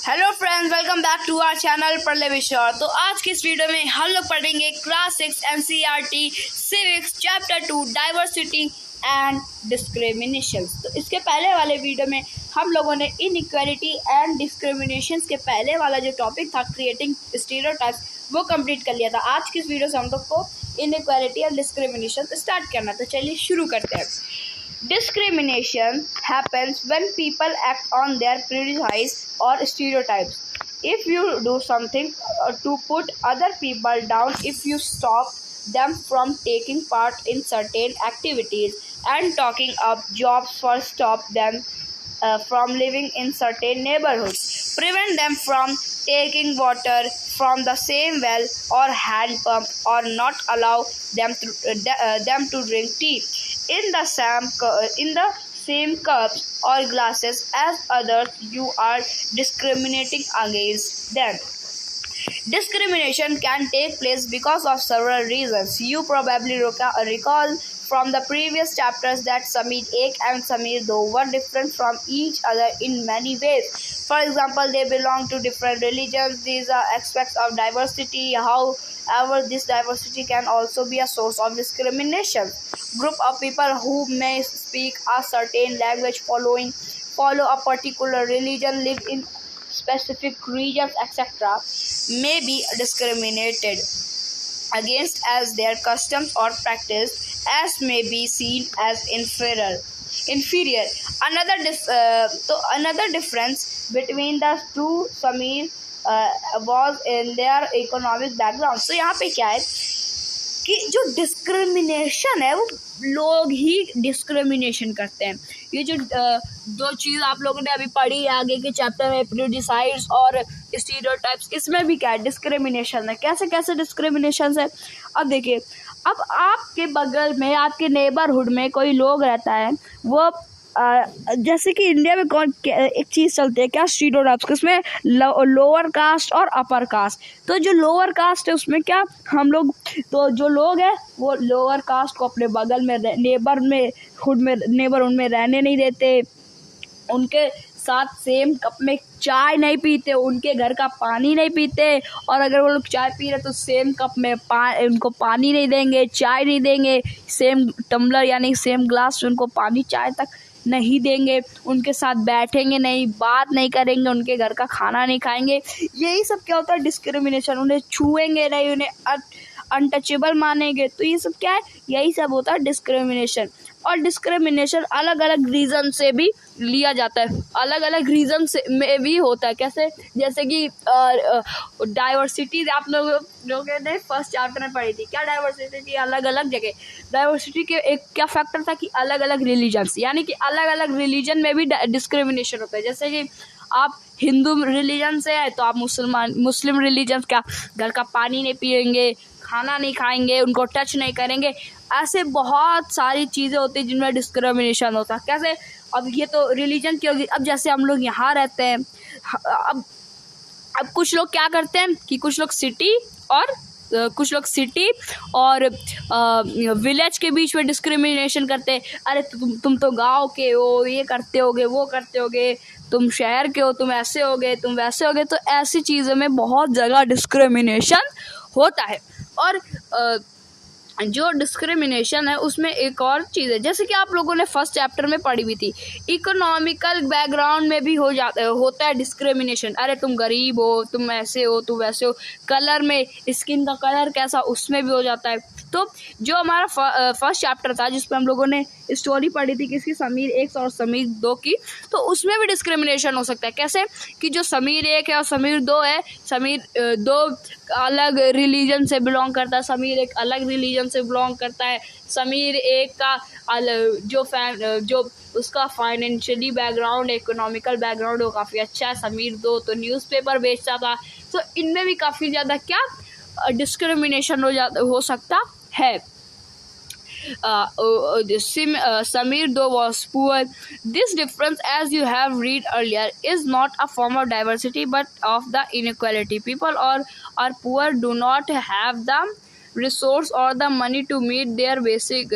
Hello friends, welcome back to our channel Padhle Vishwa. तो आज की इस वीडियो में हम लोग पढ़ेंगे class 6 NCERT civics chapter 2 diversity and discrimination. तो इसके पहले वाले वीडियो में हम लोगों ने इनइक्वालिटी एंड डिस्क्रिमिनेशन के पहले वाला जो टॉपिक था क्रिएटिंग स्टीरियोटाइप्स वो कंप्लीट कर लिया था। आज की इस वीडियो से हम लोग को इनइक्वालिटी एंड डिस्क्रिमिनेशन स्टार्ट करना। तो चलिए शुरू करते हैं। Discrimination happens when people act on their prejudice or stereotypes. If you do something to put other people down, if you stop them from taking part in certain activities and talking up jobs for stop them from living in certain neighborhoods, prevent them from taking water from the same well or hand pump, or not allow them to drink tea in the same cups or glasses as others, you are discriminating against them. Discrimination can take place because of several reasons. You probably recall from the previous chapters that Samir 1 and Samir 2 were different from each other in many ways. For example, they belong to different religions. These are aspects of diversity. However, this diversity can also be a source of discrimination. Group of people who may speak a certain language, follow a particular religion, live in specific regions, etc., may be discriminated against as their customs or practice as may be seen as inferior. Another difference between the two Samir was in their economic background. So यहाँ पे क्या है कि जो discrimination है वो लोग ही discrimination करते हैं। ये जो दो चीज़ आप लोगों ने अभी पढ़ी है आगे के चैप्टर में, प्रेजुडिसाइड्स और स्टीरियोटाइप्स, इसमें भी क्या है डिस्क्रिमिनेशन है। कैसे कैसे डिस्क्रिमिनेशन है अब देखिए। अब आपके बगल में आपके नेबरहुड में कोई लोग रहता है, वो जैसे कि इंडिया में एक चीज़ चलती है क्या, स्टीरियोटाइप्स, उसमें लोअर कास्ट और अपर कास्ट। तो जो लोअर कास्ट है उसमें क्या हम लोग, तो जो लोग हैं वो लोअर कास्ट को अपने बगल में नेबरहुड में रहने नहीं देते, उनके साथ सेम कप में चाय नहीं पीते, उनके घर का पानी नहीं पीते, और अगर वो लोग चाय पी रहे तो सेम कप में उनको पानी नहीं देंगे, चाय नहीं देंगे, सेम टम्बलर यानी सेम ग्लास से उनको पानी चाय तक नहीं देंगे, उनके साथ बैठेंगे नहीं, बात नहीं करेंगे, उनके घर का खाना नहीं खाएंगे। यही सब क्या होता है डिस्क्रिमिनेशन। उन्हें छुएंगे नहीं, उन्हें अनटचेबल मानेंगे। तो ये सब क्या है, यही सब होता है डिस्क्रिमिनेशन। और डिस्क्रिमिनेशन अलग अलग रीज़न से भी लिया जाता है, अलग अलग रीज़न से में भी होता है। कैसे, जैसे कि डाइवर्सिटी आप लोगों ने फर्स्ट चैप्टर में पढ़ी थी क्या, डाइवर्सिटी की अलग अलग जगह। डाइवर्सिटी के एक क्या फैक्टर था कि अलग अलग रिलीजन्स, यानी कि अलग अलग रिलीजन में भी डिस्क्रिमिनेशन होता है। जैसे कि आप हिंदू रिलीजन से है तो आप मुस्लिम रिलीजन का घर का पानी नहीं पिएंगे, खाना नहीं खाएंगे, उनको टच नहीं करेंगे। ऐसे बहुत सारी चीज़ें होती हैं जिनमें डिस्क्रिमिनेशन होता है। कैसे, अब ये तो रिलीजन की होगी। अब जैसे हम लोग यहाँ रहते हैं, अब कुछ लोग क्या करते हैं कि कुछ लोग सिटी और विलेज के बीच में डिस्क्रिमिनेशन करते हैं। अरे तुम तो गांव के हो, ये करते होगे, वो करते होगे, तुम शहर के हो, तुम ऐसे होगे, तुम वैसे होगे। तो ऐसी चीज़ों में बहुत जगह डिस्क्रिमिनेशन होता है। और जो डिस्क्रिमिनेशन है उसमें एक और चीज़ है, जैसे कि आप लोगों ने फर्स्ट चैप्टर में पढ़ी हुई थी, इकोनॉमिकल बैकग्राउंड में भी होता है डिस्क्रिमिनेशन। अरे तुम गरीब हो, तुम ऐसे हो, तुम वैसे हो, कलर में, स्किन का कलर कैसा, उसमें भी हो जाता है। तो जो हमारा फर्स्ट चैप्टर था जिसमें हम लोगों ने स्टोरी पढ़ी थी किसकी, समीर 1 और समीर 2 की, तो उसमें भी डिस्क्रिमिनेशन हो सकता है। कैसे कि जो समीर 1 है और समीर 2 है, समीर 2 अलग रिलीजन से बिलोंग करता है, समीर 1 अलग रिलीजन से बिलोंग करता है। समीर 1 का जो उसका फाइनेंशियली बैकग्राउंड, इकोनॉमिकल बैकग्राउंड वो काफ़ी अच्छा है। समीर 2 तो न्यूज़पेपर बेचता था। तो इनमें भी काफ़ी ज़्यादा क्या डिस्क्रिमिनेशन हो सकता है। Samir though was poor. This difference, as you have read earlier, is not a form of diversity but of the inequality. People are poor, do not have the resource or the money to meet their basic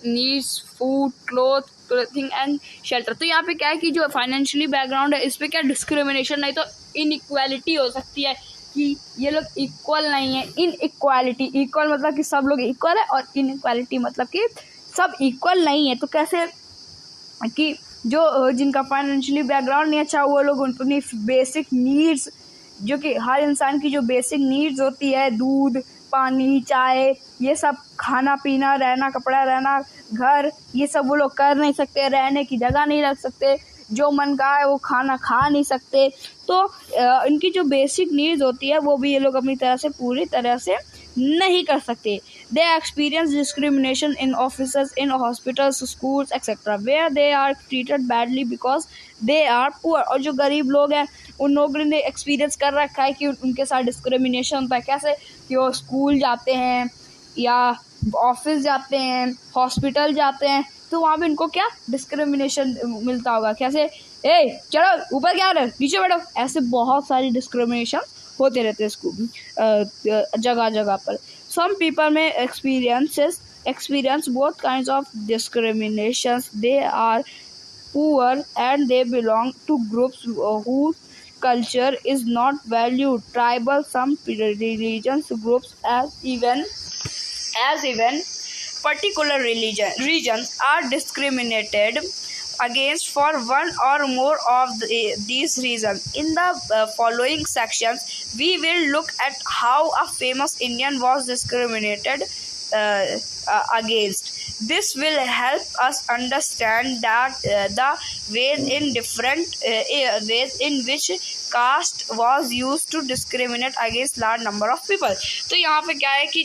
needs, food, clothes, clothing and shelter. तो यहाँ पे क्या है कि जो financially background है इस पर क्या डिस्क्रिमिनेशन नहीं तो इनइक्वालिटी हो सकती है कि ये लोग इक्वल नहीं है। इनइक्वालिटी, इक्वल मतलब कि सब लोग इक्वल है, और इनइक्वालिटी मतलब कि सब इक्वल नहीं है। तो कैसे कि जो जिनका फाइनेंशियली बैकग्राउंड नहीं अच्छा, वो लोग अपनी बेसिक नीड्स, जो कि हर इंसान की जो बेसिक नीड्स होती है, दूध, पानी, चाय, ये सब, खाना पीना, रहना, कपड़ा, रहना, घर, ये सब वो लोग कर नहीं सकते, रहने की जगह नहीं रख सकते, जो मन का है वो खाना खा नहीं सकते। तो इनकी जो बेसिक नीड्स होती है वो भी ये लोग अपनी तरह से पूरी तरह से नहीं कर सकते। They experience discrimination in offices, in hospitals, schools etcetera, where they are treated badly because they are poor. और जो गरीब लोग हैं उन लोगों ने एक्सपीरियंस कर रखा है कि उनके साथ डिस्क्रिमिनेशन होता है। कैसे कि वो स्कूल जाते हैं या ऑफिस जाते हैं, हॉस्पिटल जाते हैं, तो वहाँ पे इनको क्या डिस्क्रिमिनेशन मिलता होगा। कैसे, ए चलो ऊपर क्या रहे, नीचे बैठो, ऐसे बहुत सारी डिस्क्रिमिनेशन होते रहते हैं स्कूल जगह जगह पर। सम पीपल में experience both kinds of discriminations. They are poor and they belong to groups whose culture is not valued. Tribal, some religions groups as even particular regions are discriminated against for one or more of these reasons. In the following sections, we will look at how a famous Indian was discriminated against. This will help us understand that the ways in which caste was used to discriminate against large number of people. तो यहाँ पे क्या है कि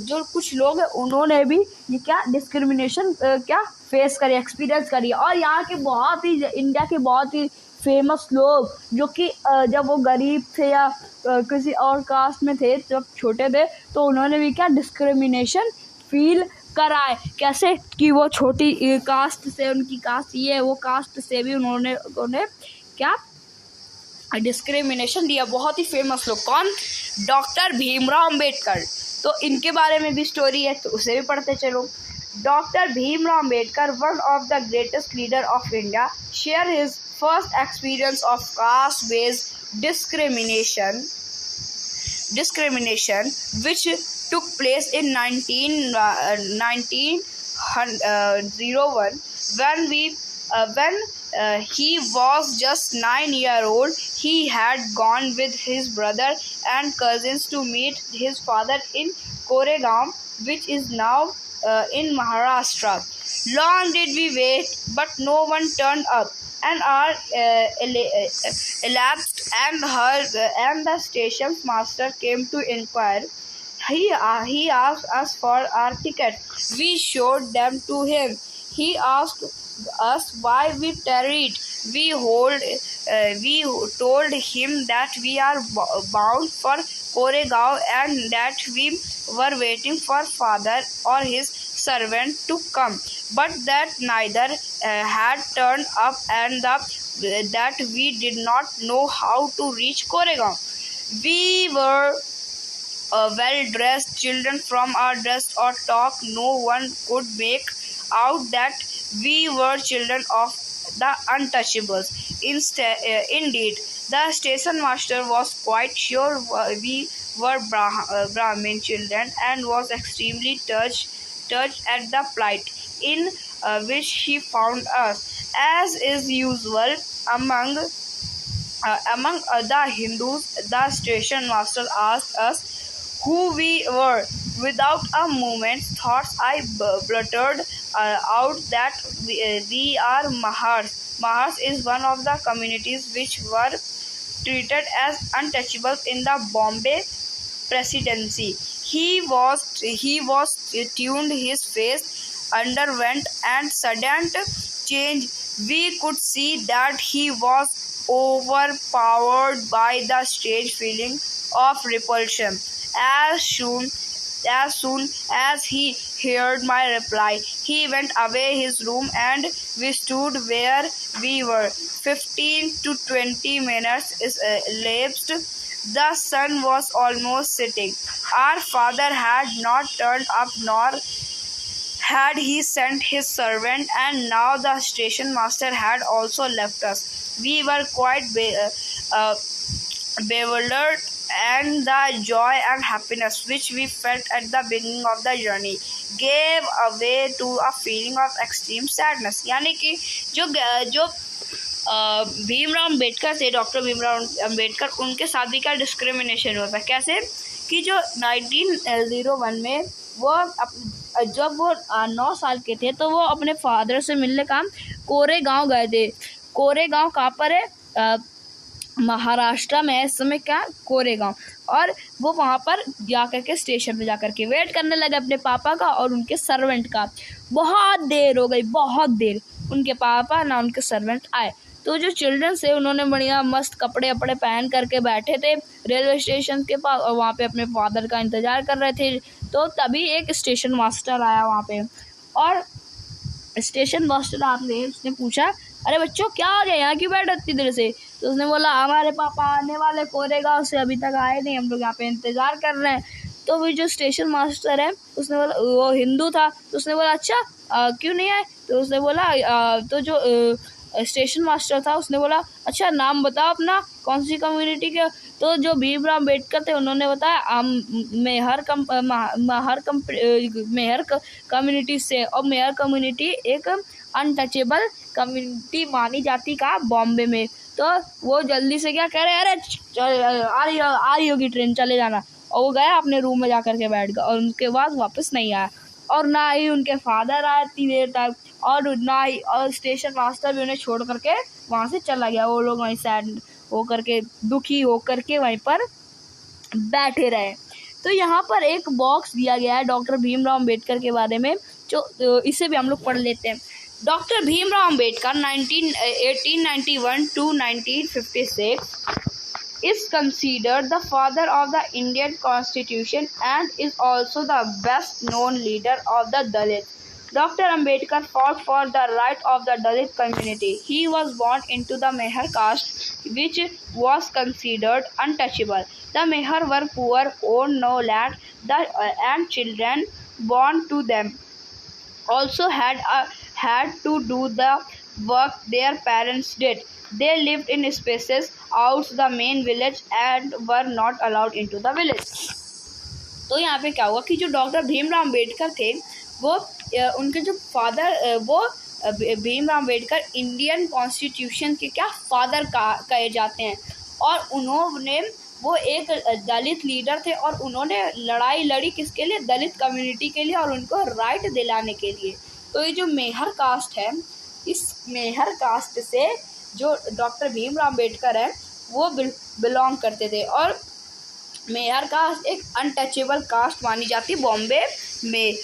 जो कुछ लोग हैं उन्होंने भी ये क्या डिस्क्रिमिनेशन क्या फेस करी, एक्सपीरियंस करी। और यहाँ के बहुत ही, इंडिया के बहुत ही फेमस लोग जो कि जब वो गरीब थे या किसी और कास्ट में थे, जब छोटे थे, तो उन्होंने भी क्या डिस्क्रिमिनेशन फील करा है। कैसे कि वो छोटी कास्ट से, उनकी कास्ट ये है, वो कास्ट से भी उन्होंने क्या डिस्क्रिमिनेशन दिया। बहुत ही फेमस लोग कौन, डॉक्टर भीमराव अंबेडकर। तो इनके बारे में भी स्टोरी है, तो उसे भी पढ़ते चलो। Doctor Bhimrao Ambedkar, one of the greatest leader of India, share his first experience of caste based discrimination which took place in 1901 when he was just 9 years old. He had gone with his brother and cousins to meet his father in Koregaon, which is now in Maharashtra. Long did we wait, but no one turned up. An hour elapsed, and the station master came to inquire. He asked us for our tickets. We showed them to him. He asked us why we tarried. We told him that we are bound for Koregaon and that we were waiting for father or his servant to come, but that neither had turned up and that we did not know how to reach Koregaon. We were well-dressed children. From our dress or talk, no one could make out that we were children of the untouchables. Indeed, the station master was quite sure we were Brahmin children and was extremely touched at the plight in which he found us. As is usual among the Hindus, the station master asked us who we were. Without a moment's thought, I blurted out that we are Mahars. Mahars is one of the communities which were treated as untouchables in the Bombay presidency. He was tuned, his face underwent and sudden change. We could see that he was overpowered by the strange feeling of repulsion. As soon as he heard my reply, he went away his room and we stood where we were. 15 to 20 minutes elapsed. The sun was almost setting. Our father had not turned up, nor had he sent his servant, and now the station master had also left us. We were quite bewildered, and the joy and happiness which we felt at the beginning of the journey gave way to a feeling of extreme sadness. यानी कि जो भीमराव अम्बेडकर थे, doctor Bhimrao Ambedkar, उनके साथ भी क्या discrimination होता है। कैसे कि जो 1901 में वो जब वो 9 साल के थे तो वो अपने फादर से मिलने का कोरेगांव गए थे। कोरेगांव कहाँ पर है? महाराष्ट्र में है इस समय क्या, कोरेगांव। और वो वहाँ पर जाकर के स्टेशन पे जाकर के वेट करने लगे अपने पापा का और उनके सर्वेंट का। बहुत देर हो गई, बहुत देर, उनके पापा ना उनके सर्वेंट आए। तो जो चिल्ड्रन थे उन्होंने बढ़िया मस्त कपड़े वपड़े पहन करके बैठे थे रेलवे स्टेशन के पास और वहाँ पे अपने फादर का इंतज़ार कर रहे थे। तो तभी एक स्टेशन मास्टर आया वहाँ पे, और स्टेशन मास्टर आपने उसने पूछा, अरे बच्चों क्या आ गया, यहाँ क्यों बैठे इतनी देर से? तो उसने बोला, हमारे पापा आने वाले कोरेगांव से, अभी तक आए नहीं, हम लोग यहाँ पे इंतज़ार कर रहे हैं। तो वो जो स्टेशन मास्टर है उसने बोला, वो हिंदू था, तो उसने बोला अच्छा क्यों नहीं आए? तो उसने बोला तो जो स्टेशन मास्टर था उसने बोला, अच्छा नाम बताओ अपना, कौन सी कम्युनिटी के? तो जो भीमराव अम्बेडकर थे उन्होंने बताया मेहर कम्युनिटी से, और मेहर कम्युनिटी एक अनटचेबल कम्युनिटी मानी जाती का बॉम्बे में। तो वो जल्दी से क्या कह रहे, अरे आ रही होगी ट्रेन, चले जाना। और वो गया अपने रूम में जा कर के बैठ गया और उनके बाद वापस नहीं आया, और ना ही उनके फादर आए इतनी देर तक, और ना ही और स्टेशन मास्टर भी उन्हें छोड़ करके वहाँ से चला गया। वो लोग वहीं सैड होकर के, दुखी होकर के वहीं पर बैठे रहे। तो यहाँ पर एक बॉक्स दिया गया है डॉक्टर भीमराव अम्बेडकर के बारे में, जो इसे भी हम लोग पढ़ लेते हैं। Doctor Bhimrao Ambedkar 1891 to 1956 is considered the father of the Indian Constitution and is also the best known leader of the Dalits. Dr. Ambedkar fought for the right of the Dalit community. He was born into the Mehar caste, which was considered untouchable. The Mehar were poor, owned no land, and children born to them also had to do the work their parents did. They lived in spaces out the main village and were not allowed into the village. तो यहाँ पे क्या हुआ कि जो doctor Bhimrao Ambedkar थे वो उनके जो फादर वो भीमराव अम्बेडकर इंडियन कॉन्स्टिट्यूशन के क्या फादर कहे जाते हैं, और उन्होंने वो एक दलित लीडर थे और उन्होंने लड़ाई लड़ी किसके लिए? दलित कम्युनिटी के लिए और उनको राइट दिलाने के लिए। तो ये जो मेहर कास्ट है, इस मेहर कास्ट से जो डॉक्टर भीमराव अम्बेडकर है वो बिलोंग करते थे, और मेहर कास्ट एक अनटचेबल कास्ट मानी जाती है बॉम्बे में।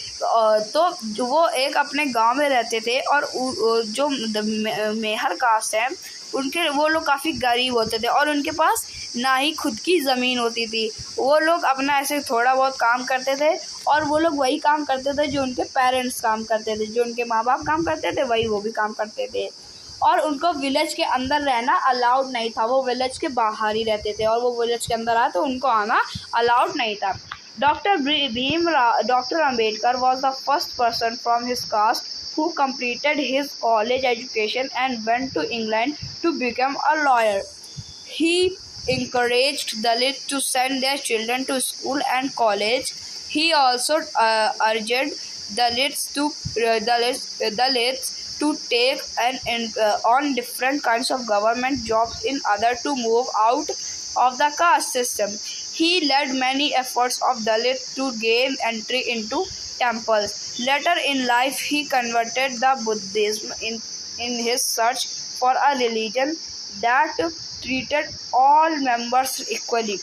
तो वो एक अपने गांव में रहते थे, और जो मेहर कास्ट है उनके वो लोग काफ़ी गरीब होते थे और उनके पास ना ही खुद की ज़मीन होती थी। वो लोग अपना ऐसे थोड़ा बहुत काम करते थे, और वो लोग वही काम करते थे जो उनके पेरेंट्स काम करते थे, जो उनके माँ बाप काम करते थे वही वो भी काम करते थे। और उनको विलेज के अंदर रहना अलाउड नहीं था, वो विलेज के बाहर ही रहते थे, और वो विलेज के अंदर आए तो उनको आना अलाउड नहीं था। Doctor Ambedkar was the first person from his caste who completed his college education and went to England to become a lawyer. He encouraged Dalits to send their children to school and college. He also urged Dalits to take on different kinds of government jobs in order to move out of the caste system. He led many efforts of Dalits to gain entry into temples. Later in life, he converted the Buddhism in his search for a religion that treated all members equally.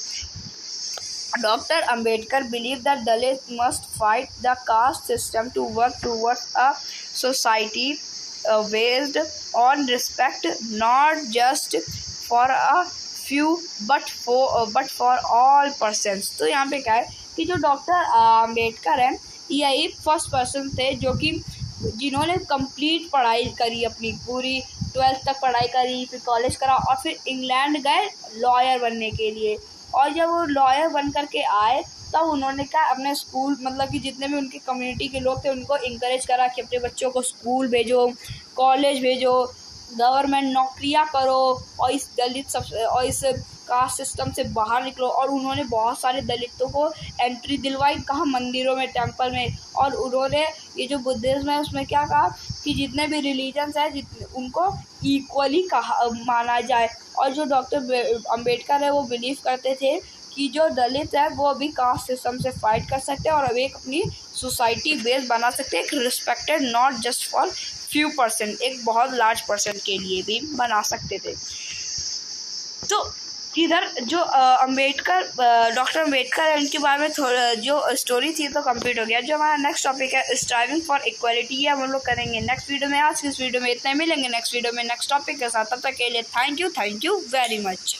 Dr. Ambedkar believed that Dalits must fight the caste system to work towards a society based on respect, not just for a few but for all persons. तो यहाँ पे क्या है कि जो doctor Ambedkar है यही first person थे जो कि जिन्होंने कंप्लीट पढ़ाई करी, अपनी पूरी 12th तक पढ़ाई करी, फिर कॉलेज करा और फिर इंग्लैंड गए लॉयर बनने के लिए। और जब वो लॉयर बन करके आए तब उन्होंने क्या अपने स्कूल मतलब कि जितने भी उनकी कम्युनिटी के लोग थे उनको इंकरेज करा कि अपने बच्चों को स्कूल भेजो, कॉलेज भेजो, गवर्नमेंट नौकरियां करो और इस दलित और इस कास्ट सिस्टम से बाहर निकलो। और उन्होंने बहुत सारे दलितों को एंट्री दिलवाई, कहा मंदिरों में, टेम्पल में। और उन्होंने ये जो बुद्धिज्म है उसमें क्या कहा कि जितने भी रिलीजन्स हैं उनको इक्वली कहा माना जाए। और जो डॉक्टर अंबेडकर है वो बिलीव करते थे कि जो दलित है वो अभी कास्ट सिस्टम से फाइट कर सकते हैं और अभी एक अपनी सोसाइटी बेस बना सकते हैं, एक respected not just for few percent, एक बहुत लार्ज परसेंट के लिए भी बना सकते थे। तो इधर जो डॉक्टर अंबेडकर है उनके बारे में थोड़ा जो स्टोरी थी तो कंप्लीट हो गया। जो हमारा नेक्स्ट टॉपिक है स्ट्राइविंग फॉर इक्वालिटी, ये हम लोग करेंगे नेक्स्ट वीडियो में। आज की इस वीडियो में इतने मिलेंगे नेक्स्ट वीडियो में नेक्स्ट टॉपिक के साथ, तब तक के लिए थैंक यू वेरी मच।